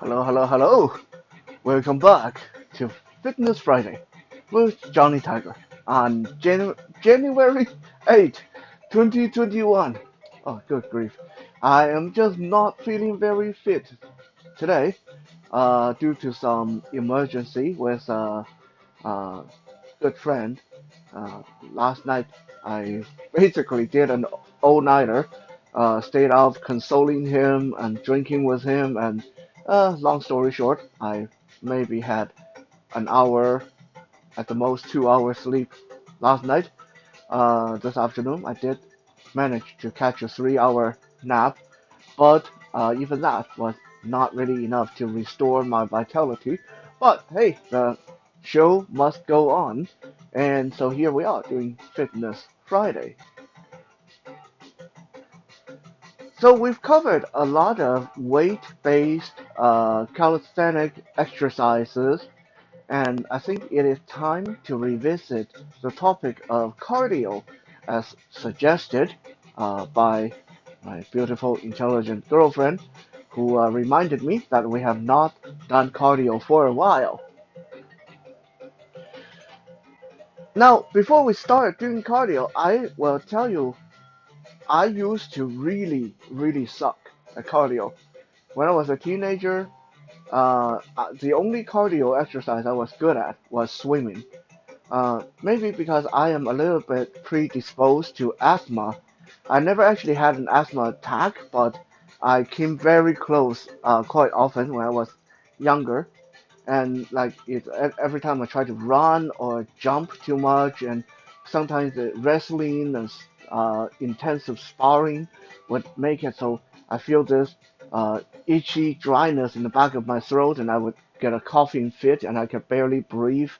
Hello, hello, hello. Welcome back to Fitness Friday with Johnny Tiger on January 8th, 2021. Oh, good grief. I am just not feeling very fit today due to some emergency with a good friend. Uh, Last night I basically did an all-nighter, stayed out consoling him and drinking with him, and long story short, I maybe had an hour, at the most 2 hours sleep last night. This afternoon I did manage to catch a 3 hour nap, but even that was not really enough to restore my vitality. But hey, the show must go on, and so here we are doing Fitness Friday. So we've covered a lot of weight-based calisthenic exercises, and I think it is time to revisit the topic of cardio as suggested by my beautiful, intelligent girlfriend, who reminded me that we have not done cardio for a while. Now, before we start doing cardio, I will tell you, I used to really, really suck at cardio. When I was a teenager, the only cardio exercise I was good at was swimming. Maybe because I am a little bit predisposed to asthma. I never actually had an asthma attack, but I came very close quite often when I was younger. And like every time I try to run or jump too much, and sometimes the wrestling and intensive sparring would make it so I feel this itchy dryness in the back of my throat, and I would get a coughing fit, and I could barely breathe,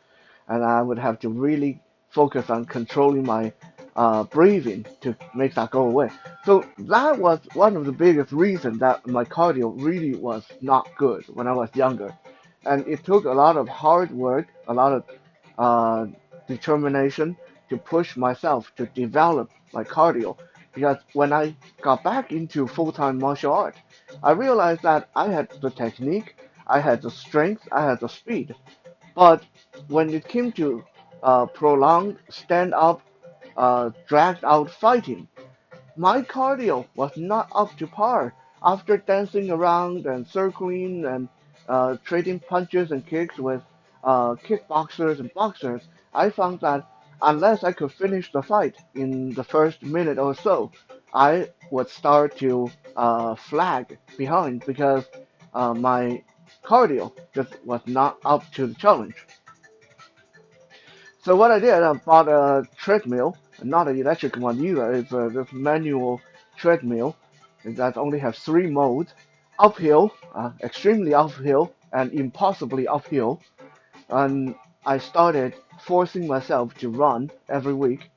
and I would have to really focus on controlling my breathing to make that go away. So that was one of the biggest reasons that my cardio really was not good when I was younger, and it took a lot of hard work, a lot of uh, determination to push myself to develop my cardio. Because when I got back into full-time martial art, I realized that I had the technique, I had the strength, I had the speed. But when it came to prolonged stand-up, dragged-out fighting, my cardio was not up to par. After dancing around and circling and trading punches and kicks with kickboxers and boxers, I found that unless I could finish the fight in the first minute or so, I would start to flag behind because my cardio just was not up to the challenge. So what I did, I bought a treadmill, not an electric one either. It's this manual treadmill that only has three modes: uphill, extremely uphill, and impossibly uphill. And I started forcing myself to run every week.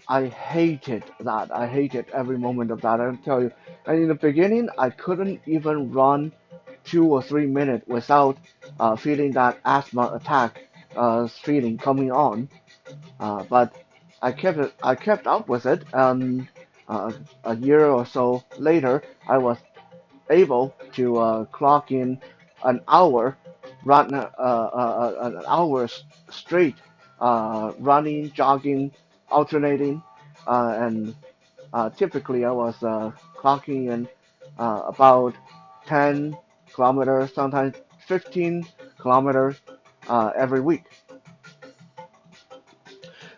I hated that. I hated every moment of that. I'll tell you. And in the beginning, I couldn't even run 2 or 3 minutes without feeling that asthma attack feeling coming on. But I kept up with it, and a year or so later, I was able to clock in an hour, an hour straight, running, jogging, alternating, and typically I was clocking in about 10 kilometers, sometimes 15 kilometers every week.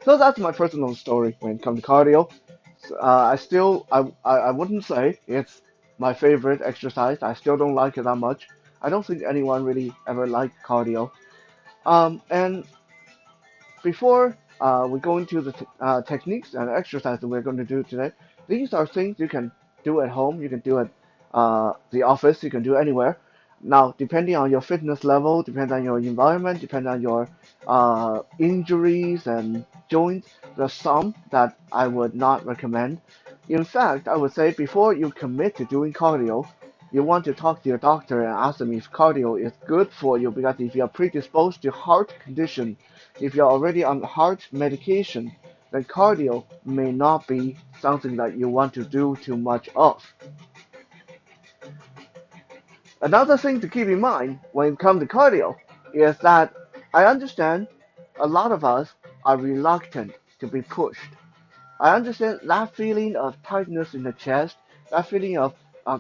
So that's my personal story when it comes to cardio. I wouldn't say it's my favorite exercise. I still don't like it that much. I don't think anyone really ever liked cardio. And before we go into the techniques and exercises we're going to do today, these are things you can do at home. You can do at the office. You can do anywhere. Now, depending on your fitness level, depending on your environment, depending on your injuries and joints, there's some that I would not recommend. In fact, I would say before you commit to doing cardio, you want to talk to your doctor and ask them if cardio is good for you, because if you're predisposed to heart condition, if you're already on heart medication, then cardio may not be something that you want to do too much of. Another thing to keep in mind when it comes to cardio is that I understand a lot of us are reluctant to be pushed. I understand that feeling of tightness in the chest, that feeling of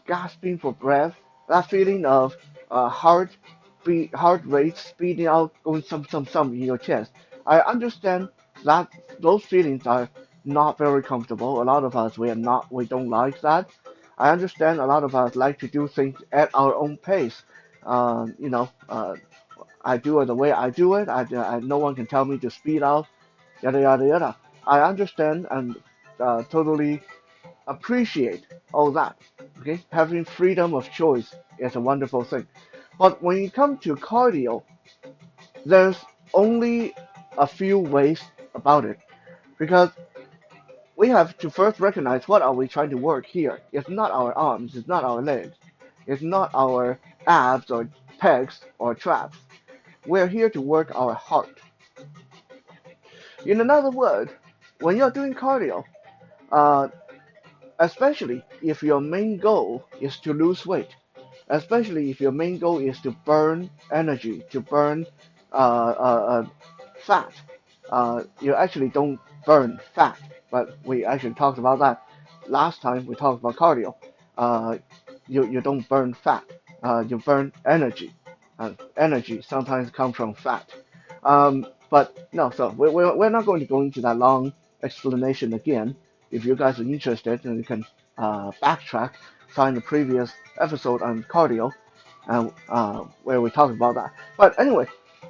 gasping for breath, that feeling of heart rate speeding out, going some in your chest. I understand that those feelings are not very comfortable. A lot of us we don't like that. I understand a lot of us like to do things at our own pace. You know, I do it the way I do it. No one can tell me to speed up, yada yada yada. I understand and totally appreciate all that. Okay, having freedom of choice is a wonderful thing. But when you come to cardio, there's only a few ways about it because we have to first recognize what are we trying to work here. It's not our arms, it's not our legs, it's not our abs or pecs or traps. We're here to work our heart. In another word, when you're doing cardio, uh, especially if your main goal is to lose weight, especially if your main goal is to burn energy, to burn fat. You actually don't burn fat, but we actually talked about that last time we talked about cardio. Uh, you don't burn fat, you burn energy. Energy sometimes comes from fat. But no, so we're not going to go into that long explanation again. If you guys are interested, then you can backtrack, find the previous episode on cardio, and where we talked about that. But anyway,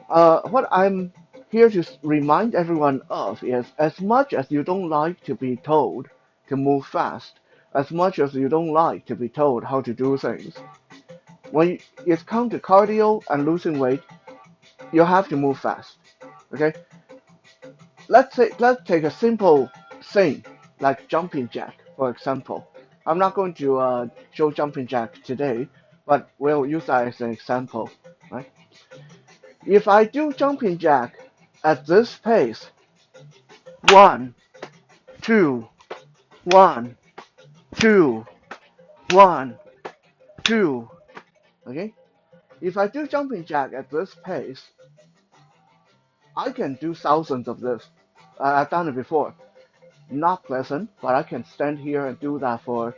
what I'm here to remind everyone of is as much as you don't like to be told to move fast, as much as you don't like to be told how to do things, when it comes to cardio and losing weight, you have to move fast. Okay? Let's take a simple thing like jumping jack, for example. I'm not going to show jumping jack today, but we'll use that as an example, right? If I do jumping jack at this pace, one, two, one, two, one, two, okay? If I do jumping jack at this pace, I can do thousands of this. I've done it before. Not pleasant, but I can stand here and do that for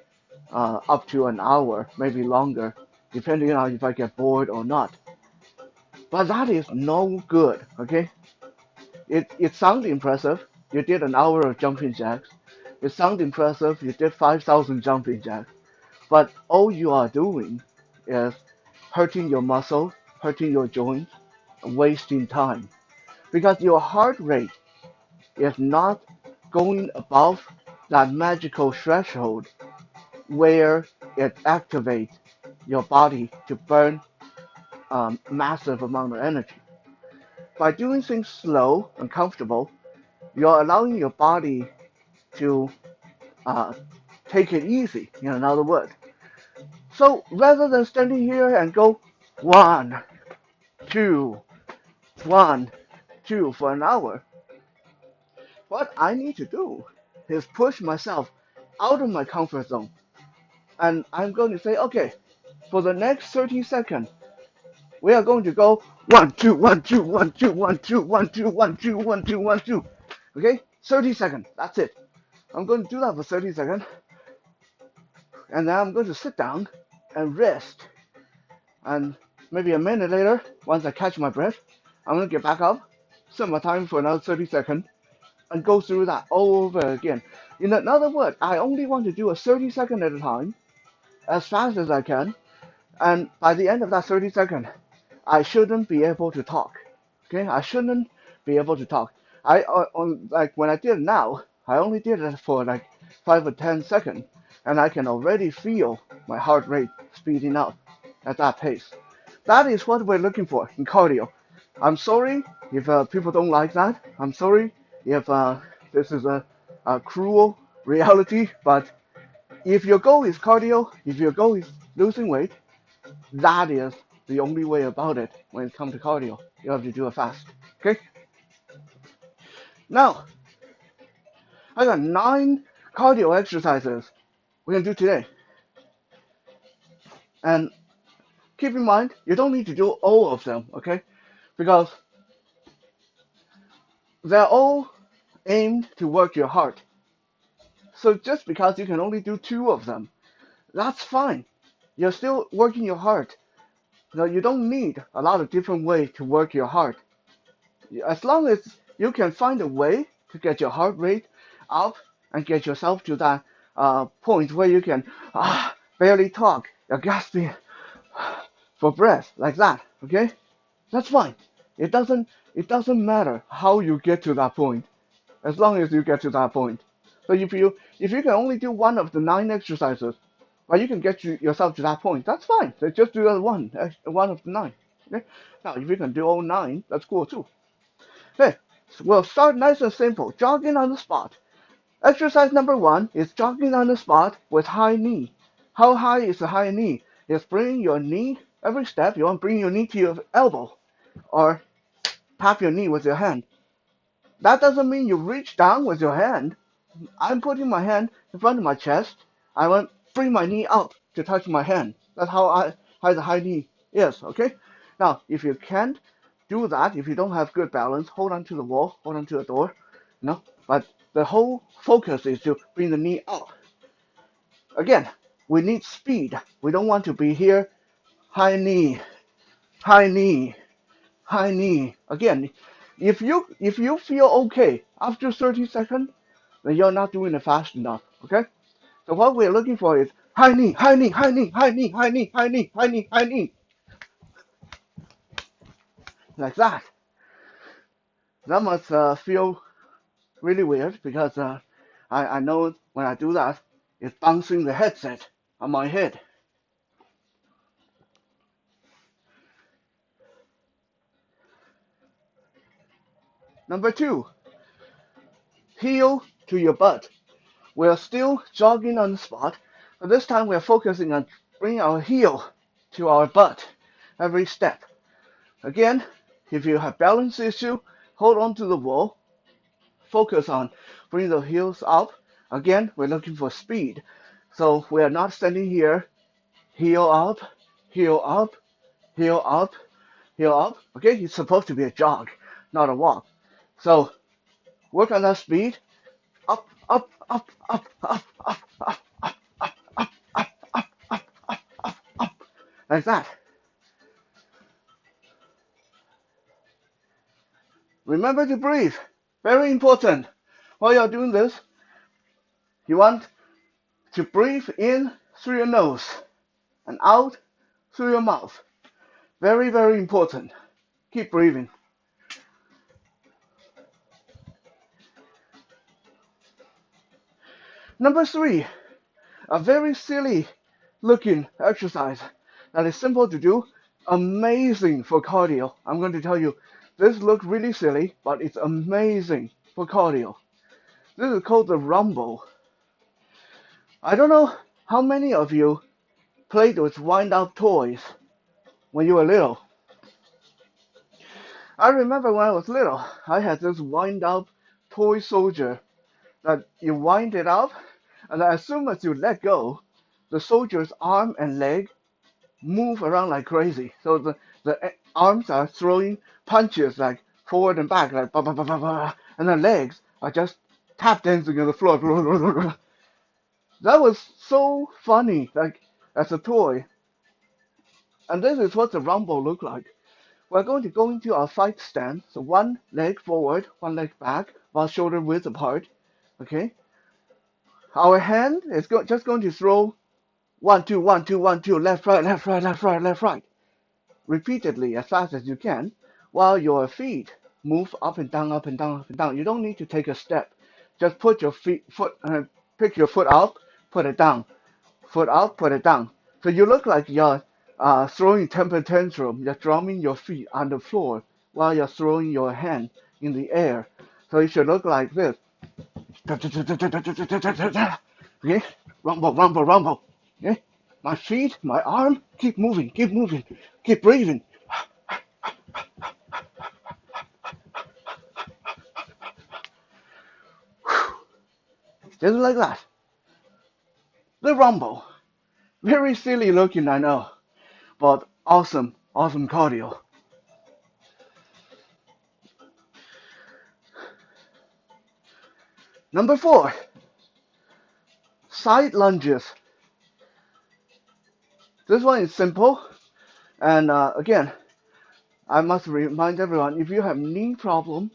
up to an hour, maybe longer, depending on if I get bored or not. But that is no good, okay? It sounds impressive. You did an hour of jumping jacks. It sounds impressive. You did 5,000 jumping jacks. But all you are doing is hurting your muscles, hurting your joints, wasting time. Because your heart rate is not going above that magical threshold where it activates your body to burn massive amount of energy. By doing things slow and comfortable, you're allowing your body to uh, take it easy, in another word. So rather than standing here and go one, two, one, two for an hour, what I need to do is push myself out of my comfort zone. And I'm going to say, okay, for the next 30 seconds, we are going to go one, two, one, two, one, two, one, two, one, two, one, two, one, two, one, two. Okay? 30 seconds. That's it. I'm going to do that for 30 seconds. And then I'm going to sit down and rest. And maybe a minute later, once I catch my breath, I'm going to get back up, set my time for another 30 seconds, and go through that all over again. In another word, I only want to do a 30-second at a time, as fast as I can, and by the end of that 30 seconds, I shouldn't be able to talk. Okay, I shouldn't be able to talk. Like when I did it now, I only did it for like 5 or 10 seconds, and I can already feel my heart rate speeding up at that pace. That is what we're looking for in cardio. I'm sorry if people don't like that. I'm sorry if this is a cruel reality, but if your goal is cardio, if your goal is losing weight, that is the only way about it when it comes to cardio. You have to do it fast. Okay? Now, I got 9 cardio exercises we can do today. And keep in mind, you don't need to do all of them, okay? Because they're all aimed to work your heart. So just because you can only do two of them, that's fine. You're still working your heart. No, you don't need a lot of different ways to work your heart. As long as you can find a way to get your heart rate up and get yourself to that point where you can barely talk, you're gasping for breath like that, okay? That's fine. It doesn't matter how you get to that point, as long as you get to that point. So if you can only do one of the 9 exercises, but you can get yourself to that point, that's fine. So just do that one of the 9. Okay? Now if you can do all 9, that's cool too. Okay, so we'll start nice and simple. Jogging on the spot. Exercise number 1 is jogging on the spot with high knee. How high is the high knee? It's bringing your knee, every step you want to bring your knee to your elbow or tap your knee with your hand. That doesn't mean you reach down with your hand. I'm putting my hand in front of my chest. I want to bring my knee up to touch my hand. That's how the high knee is, okay? Now, if you can't do that, if you don't have good balance, hold on to the wall, hold on to the door, but the whole focus is to bring the knee up. Again, we need speed. We don't want to be here, high knee, high knee, high knee. Again, if you feel okay after 30 seconds, then you're not doing it fast enough, okay? So what we're looking for is high knee, high knee, high knee, high knee, high knee, high knee, high knee, high knee, like that. That must feel really weird because I know when I do that, it's bouncing the headset on my head. Number 2, heel to your butt. We're still jogging on the spot, but this time we're focusing on bringing our heel to our butt every step. Again, if you have balance issue, hold on to the wall, focus on bringing the heels up. Again, we're looking for speed. So we are not standing here, heel up, heel up, heel up, heel up. Okay, it's supposed to be a jog, not a walk. So work on that speed. Up, up, up, up, up, up, up, up, up, up, up, up, up, up, up, up, like that. Remember to breathe. Very important. While you're doing this, you want to breathe in through your nose and out through your mouth. Very, very important. Keep breathing. Number 3, a very silly looking exercise that is simple to do, amazing for cardio. I'm going to tell you, this looks really silly, but it's amazing for cardio. This is called the rumble. I don't know how many of you played with wind-up toys when you were little. I remember when I was little, I had this wind-up toy soldier that you wind it up, and as soon as you let go, the soldier's arm and leg move around like crazy. So the arms are throwing punches like forward and back, like ba ba ba ba ba, and the legs are just tap dancing on the floor. That was so funny, like as a toy. And this is what the rumble looked like. We're going to go into our fight stance. So one leg forward, one leg back, while shoulder width apart. Okay. Our hand is just going to throw 1, 2, 1, 2, 1, 2, left, right, left, right, left, right, left, right, repeatedly as fast as you can, while your feet move up and down, up and down, up and down. You don't need to take a step. Just put your pick your foot up, put it down, foot up, put it down. So you look like you're throwing temper tantrum. You're drumming your feet on the floor while you're throwing your hand in the air. So it should look like this. Okay, rumble, rumble, rumble. Okay, my feet, my arm, keep moving, keep breathing. Just like that. The rumble. Very silly looking, I know, but Awesome, awesome cardio. Number 4, side lunges. This one is simple, and again, I must remind everyone, if you have knee problem,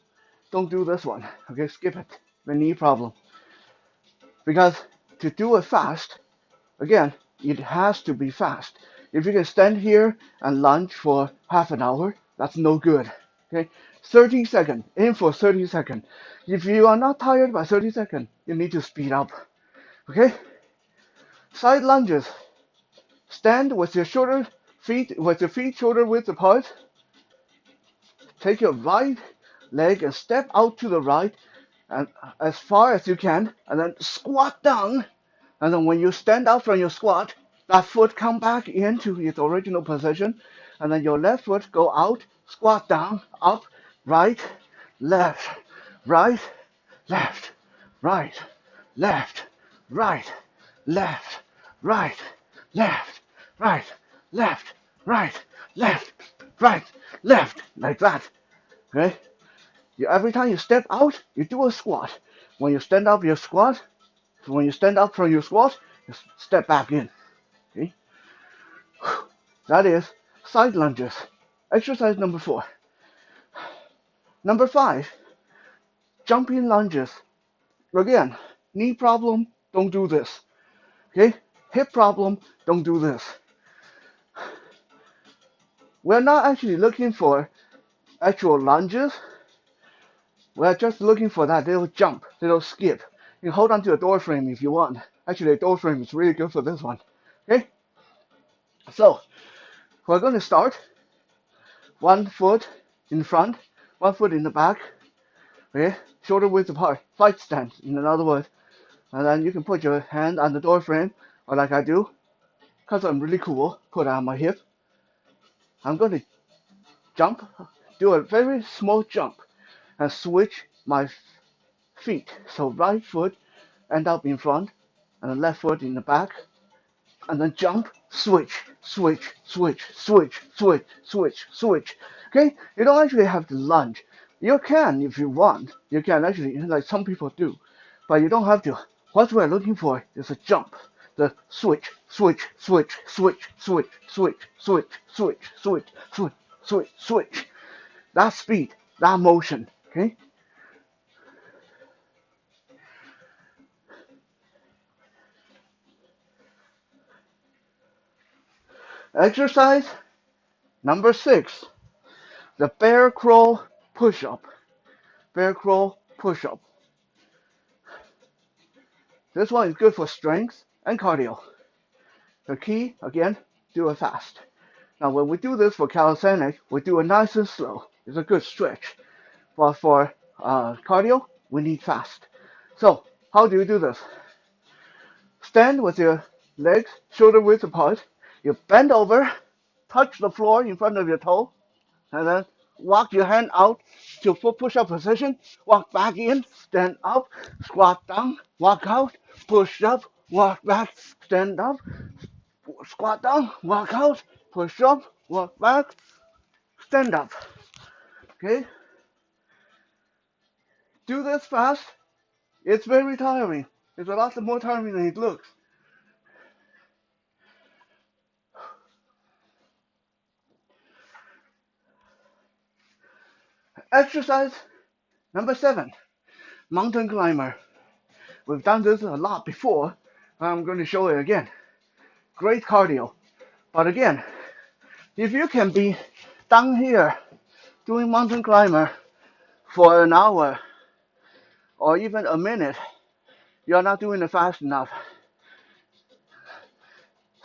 don't do this one. Okay, skip it. The knee problem. Because to do it fast, again, it has to be fast. If you can stand here and lunge for half an hour, that's no good. Okay, 30 seconds. Aim for 30 seconds. If you are not tired by 30 seconds, you need to speed up. Okay? Side lunges. Stand with your feet shoulder width apart. Take your right leg and step out to the right and as far as you can, and then squat down. And then when you stand up from your squat, that foot come back into its original position, and then your left foot go out, squat down, up, right, left, right, left, right, left, right, left, right, left, right, left, right, left, right, left, like that. Okay? Every time you step out, you do a squat. When you stand up, you squat. When you stand up from your squat, you step back in. Okay? That is side lunges. Exercise number 4. Number 5, jumping lunges. Again, knee problem, don't do this. Okay? Hip problem, don't do this. We're not actually looking for actual lunges. We're just looking for that little jump, little skip. You can hold on to a door frame if you want. Actually, a door frame is really good for this one. Okay? So, we're going to start. One foot in front, one foot in the back. Okay? Shoulder width apart. Fight stance, in other words. And then you can put your hand on the door frame, or like I do, because I'm really cool, put it on my hip. I'm going to jump, do a very small jump, and switch my feet. So right foot end up in front, and the left foot in the back, and then jump, switch, switch, switch, switch, switch, switch, switch. Okay? You don't actually have to lunge. You can if you want. You can actually, like some people do, but you don't have to. What we're looking for is a jump. The switch, switch, switch, switch, switch, switch, switch, switch, switch, switch, switch, switch. That speed, that motion. Okay? Exercise number 6, the bear crawl push-up. Bear crawl push-up. This one is good for strength and cardio. The key, again, do it fast. Now, when we do this for calisthenics, we do it nice and slow. It's a good stretch. But for cardio, we need fast. So, how do you do this? Stand with your legs shoulder width apart. You bend over, touch the floor in front of your toe, and then walk your hand out to full push-up position. Walk back in, stand up, squat down, walk out, push up, walk back, stand up, squat down, walk out, push up, walk back, stand up. Okay? Do this fast. It's very tiring. It's a lot more tiring than it looks. Exercise number 7, mountain climber. We've done this a lot before. I'm going to show it again. Great cardio. But again, if you can be down here doing mountain climber for an hour or even a minute, you're not doing it fast enough.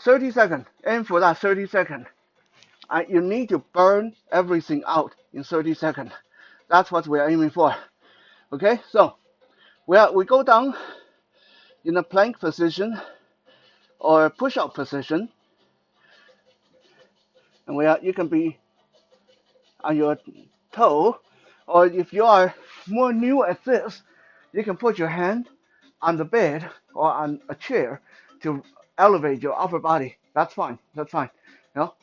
30 seconds. Aim for that 30 seconds. You need to burn everything out in 30 seconds. That's what we're aiming for. Okay, so we go down in a plank position or push-up position, and you can be on your toe, or if you are more new at this, you can put your hand on the bed or on a chair to elevate your upper body. That's fine. That's fine.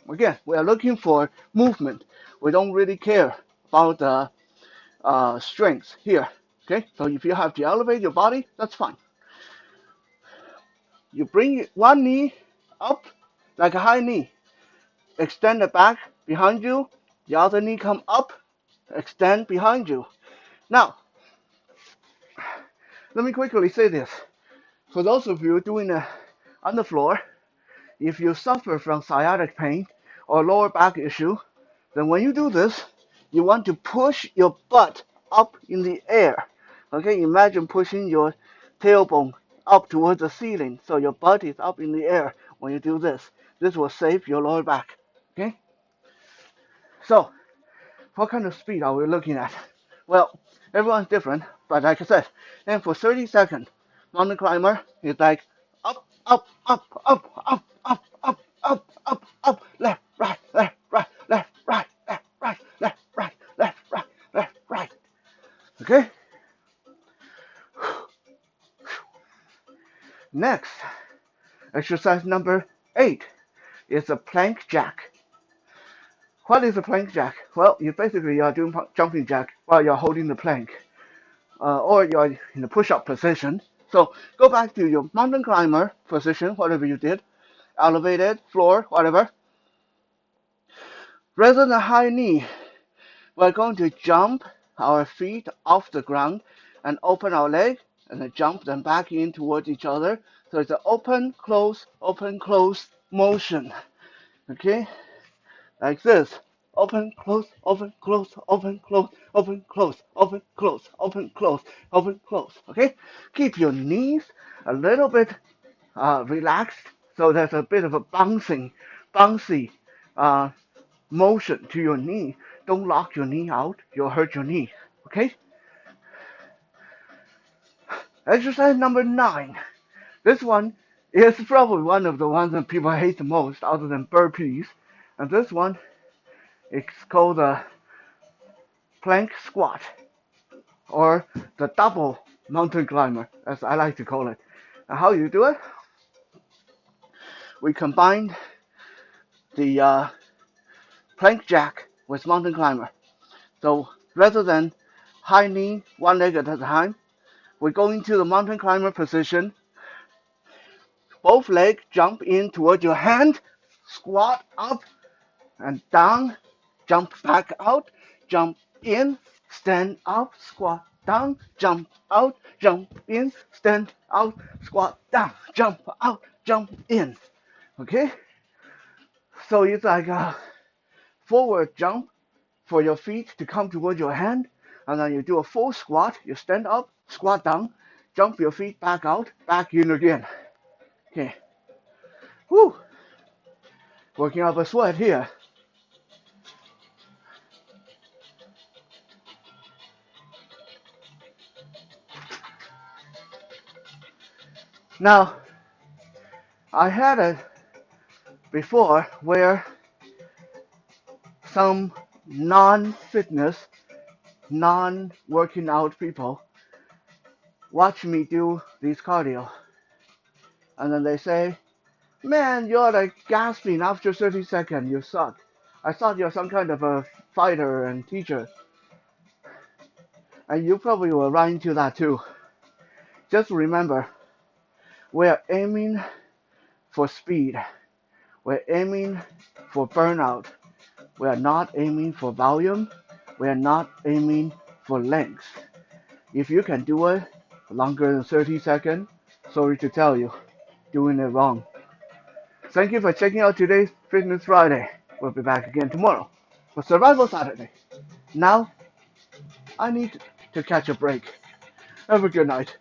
Again, we are looking for movement. We don't really care about the strength here. Okay, so if you have to elevate your body, that's fine. You bring one knee up like a high knee. Extend it back behind you. The other knee come up. Extend behind you. Now, let me quickly say this. For those of you doing it on the floor, if you suffer from sciatic pain or lower back issue, then when you do this, you want to push your butt up in the air. Okay, imagine pushing your tailbone up towards the ceiling, so your butt is up in the air when you do this. This will save your lower back. Okay, so what kind of speed are we looking at? Well, everyone's different, but like I said, and for 30 seconds, mountain climber is like up, up, up, up, up, up, up, up, up, up, left, right, left, right, left, right, left, right, left, right, left, right, left, right. Okay? Next, exercise number 8 is a plank jack. What is a plank jack? Well, you basically are doing jumping jack while you're holding the plank, or you're in the push-up position. So go back to your mountain climber position, whatever you did, elevated, floor, whatever. Rather than high knee, we're going to jump our feet off the ground and open our leg and then jump them back in towards each other. So it's an open, close motion. Okay? Like this. Open, close, open, close, open, close, open, close, open, close, open, close, open, close. Okay? Keep your knees a little bit relaxed, so there's a bit of a bouncy uh, motion to your knee. Don't lock your knee out, you'll hurt your knee. Okay? Exercise number 9. This one is probably one of the ones that people hate the most, other than burpees. And this one is called the plank squat, or the double mountain climber, as I like to call it. And how you do it? We combined the plank jack with mountain climber. So rather than high knee, one leg at a time, we go into the mountain climber position. Both legs jump in towards your hand, squat up and down, jump back out, jump in, stand up, squat down, jump out, jump in, stand out, squat down, jump out, jump in. Okay? So it's like a forward jump for your feet to come towards your hand, and then you do a full squat. You stand up, squat down, jump your feet back out, back in again. Okay. Whew. Working up a sweat here. Now, I had it before where some non-fitness, non-working out people watch me do these cardio, and then they say, "Man, you're like gasping after 30 seconds. You suck. I thought you're some kind of a fighter and teacher." And you probably will run into that too. Just remember, we're aiming for speed. We're aiming for burnout. We are not aiming for volume. We are not aiming for length. If you can do it longer than 30 seconds, sorry to tell you, doing it wrong. Thank you for checking out today's Fitness Friday. We'll be back again tomorrow for Survival Saturday. Now, I need to catch a break. Have a good night.